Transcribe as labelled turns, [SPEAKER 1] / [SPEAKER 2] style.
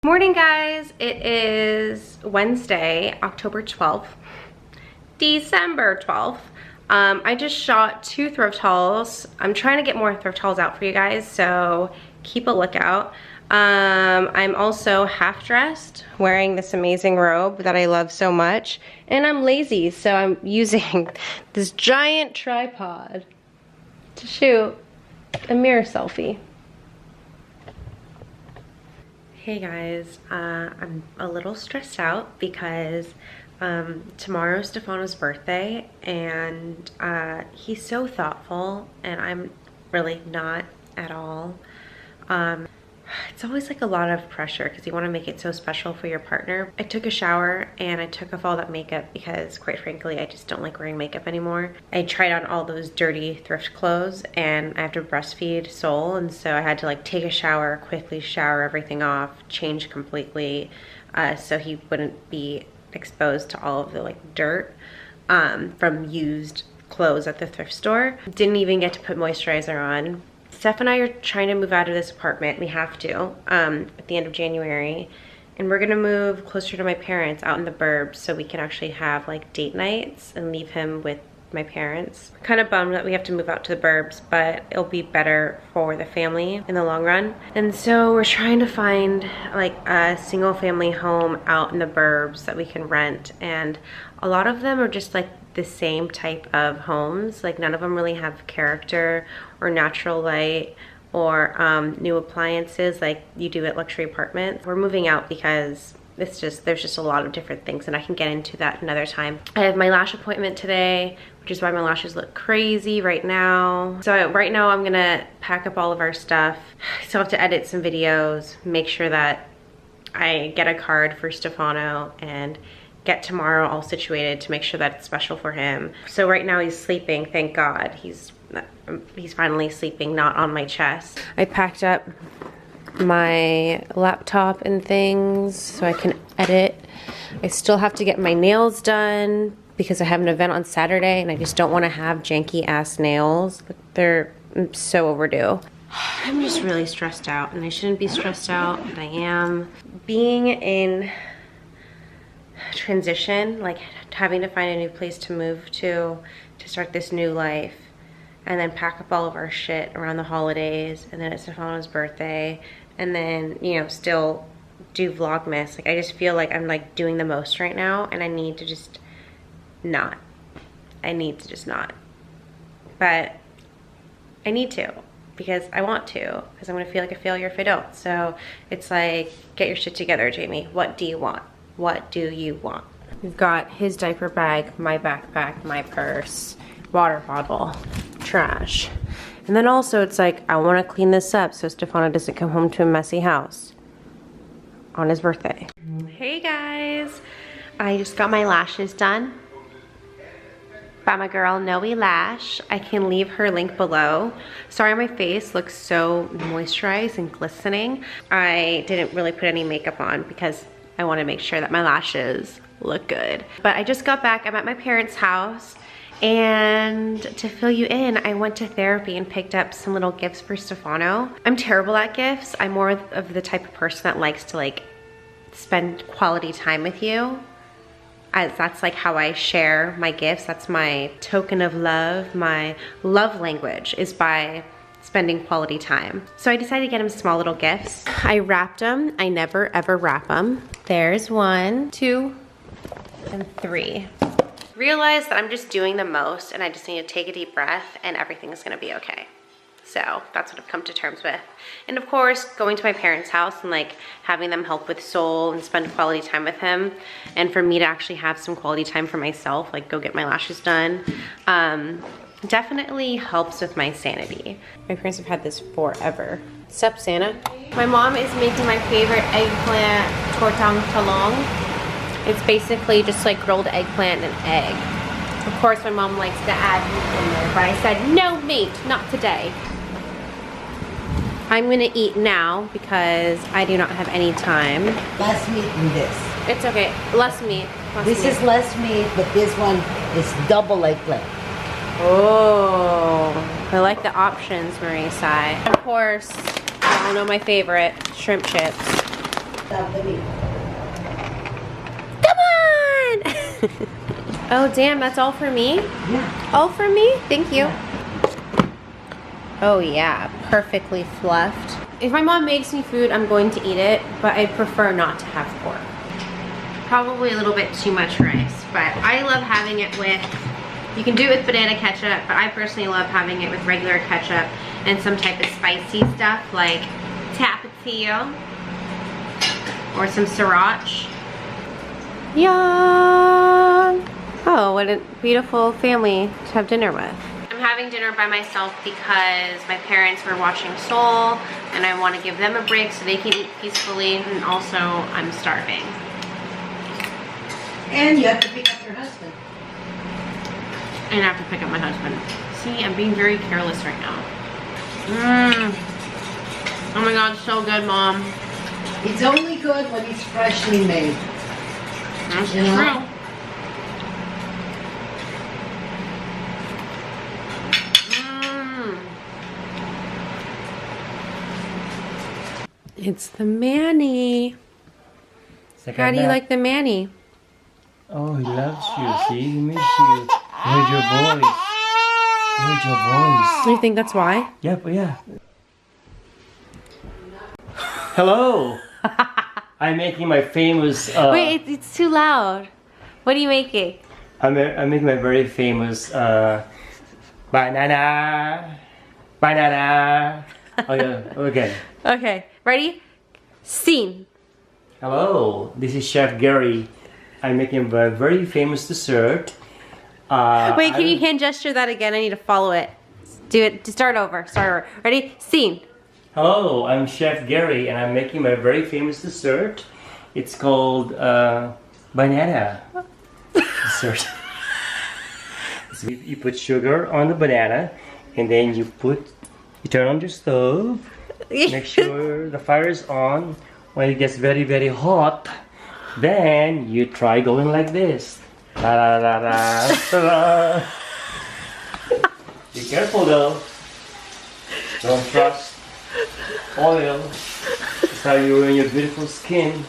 [SPEAKER 1] Morning guys, it is Wednesday, October 12th, December 12th. I just shot 2 thrift hauls. I'm trying to get more thrift hauls out for you guys, so keep a lookout. I'm also half dressed, wearing this amazing robe that I love so much, and I'm lazy, so I'm using this giant tripod to shoot a mirror selfie. Hey guys, I'm a little stressed out because tomorrow's Stefano's birthday, and he's so thoughtful and I'm really not at all. It's always like a lot of pressure because you want to make it so special for your partner. I took a shower and I took off all that makeup because quite frankly I just don't like wearing makeup anymore. I tried on all those dirty thrift clothes and I have to breastfeed Soul, and so I had to like take a shower, quickly shower everything off, change completely so he wouldn't be exposed to all of the like dirt from used clothes at the thrift store. Didn't even get to put moisturizer on. Steph and I are trying to move out of this apartment. We have to at the end of January, and we're gonna move closer to my parents out in the burbs so we can actually have like date nights and leave him with my parents. We're kind of bummed that we have to move out to the burbs, but it'll be better for the family in the long run. And so we're trying to find like a single family home out in the burbs that we can rent, and a lot of them are just like the same type of homes. Like none of them really have character or natural light or new appliances like you do at luxury apartments. We're moving out because there's just a lot of different things, and I can get into that another time. I have my lash appointment today, which is why my lashes look crazy right now. So right now I'm gonna pack up all of our stuff. I still have to edit some videos, make sure that I get a card for Stefano, and get tomorrow all situated to make sure that it's special for him. So right now he's sleeping, thank God. He's finally sleeping, not on my chest. I packed up my laptop and things so I can edit. I still have to get my nails done because I have an event on Saturday and I just don't want to have janky ass nails. They're so overdue. I'm just really stressed out, and I shouldn't be stressed out, but I am. Being in transition, like having to find a new place to move to start this new life, and then pack up all of our shit around the holidays, and then it's Stefano's birthday, and then, you know, still do vlogmas. Like I just feel like I'm like doing the most right now, and I need to just not. I need to just not. But I need to, because I want to, because I'm gonna feel like a failure if I don't. So it's like, get your shit together, Jamie. What do you want? What do you want? We've got his diaper bag, my backpack, my purse, water bottle, trash. And then also it's like, I want to clean this up so Stefano doesn't come home to a messy house on his birthday. Hey guys, I just got my lashes done by my girl Noe Lash. I can leave her link below. Sorry my face looks so moisturized and glistening. I didn't really put any makeup on because I want to make sure that my lashes look good. But I just got back. I'm at my parents' house, and to fill you in, I went to therapy and picked up some little gifts for Stefano. I'm terrible at gifts. I'm more of the type of person that likes to like spend quality time with you. As that's like how I share my gifts. That's my token of love. My love language is by spending quality time. So I decided to get him small little gifts. I wrapped them. I never ever wrap them. There's 1, 2, and 3. Realize that I'm just doing the most, and I just need to take a deep breath and everything's gonna be okay. So that's what I've come to terms with. And of course, going to my parents' house and like having them help with Soul and spend quality time with him, and for me to actually have some quality time for myself, like go get my lashes done, definitely helps with my sanity. My parents have had this forever. What's up, Santa? My mom is making my favorite eggplant tortang talong. It's basically just like grilled eggplant and egg. Of course, my mom likes to add meat in there, but I said, no meat, not today. I'm gonna eat now because I do not have any time.
[SPEAKER 2] Less meat than this.
[SPEAKER 1] It's okay, less meat.
[SPEAKER 2] This is less meat, but this one is double eggplant.
[SPEAKER 1] Oh, I like the options, Marie Sai. Of course, I all know my favorite, shrimp chips.
[SPEAKER 2] Stop the meat.
[SPEAKER 1] Come on! Oh, damn, that's all for me?
[SPEAKER 2] Yeah.
[SPEAKER 1] All for me? Thank you. Oh yeah, perfectly fluffed. If my mom makes me food, I'm going to eat it, but I prefer not to have pork. Probably a little bit too much rice, but I love having it with, you can do it with banana ketchup, but I personally love having it with regular ketchup and some type of spicy stuff like tapatio or some sriracha. Yum! Oh, what a beautiful family to have dinner with. I'm having dinner by myself because my parents were watching Soul and I want to give them a break so they can eat peacefully, and also I'm starving.
[SPEAKER 2] And you have to pick up your husband.
[SPEAKER 1] And I have to pick up my husband. See, I'm being very careless right now. Oh my god, so good, Mom.
[SPEAKER 2] It's only good when it's freshly made.
[SPEAKER 1] That's
[SPEAKER 2] You know?
[SPEAKER 1] true. It's the Manny. How do you like the Manny?
[SPEAKER 3] Oh, he loves you. See, he misses you. Heard your voice. Heard your voice.
[SPEAKER 1] Do you think that's why?
[SPEAKER 3] Yep, yeah. Hello. I'm making my famous.
[SPEAKER 1] Wait, it's too loud. What are you making?
[SPEAKER 3] I'm making my very famous banana. Banana. Oh yeah. Okay.
[SPEAKER 1] Okay, ready? Scene.
[SPEAKER 3] Hello. This is Chef Gary. I'm making a very famous dessert.
[SPEAKER 1] Wait, can you hand gesture that again? I need to follow it. Do it. Start over. Start over. Ready? Scene.
[SPEAKER 3] Hello, I'm Chef Gary and I'm making my very famous dessert. It's called banana dessert. So you put sugar on the banana and then you turn on your stove. Make sure the fire is on. When it gets very, very hot, then you try going like this. La, la, la, la, la. Be careful though. Don't trust oil. That's how you ruin your beautiful skin.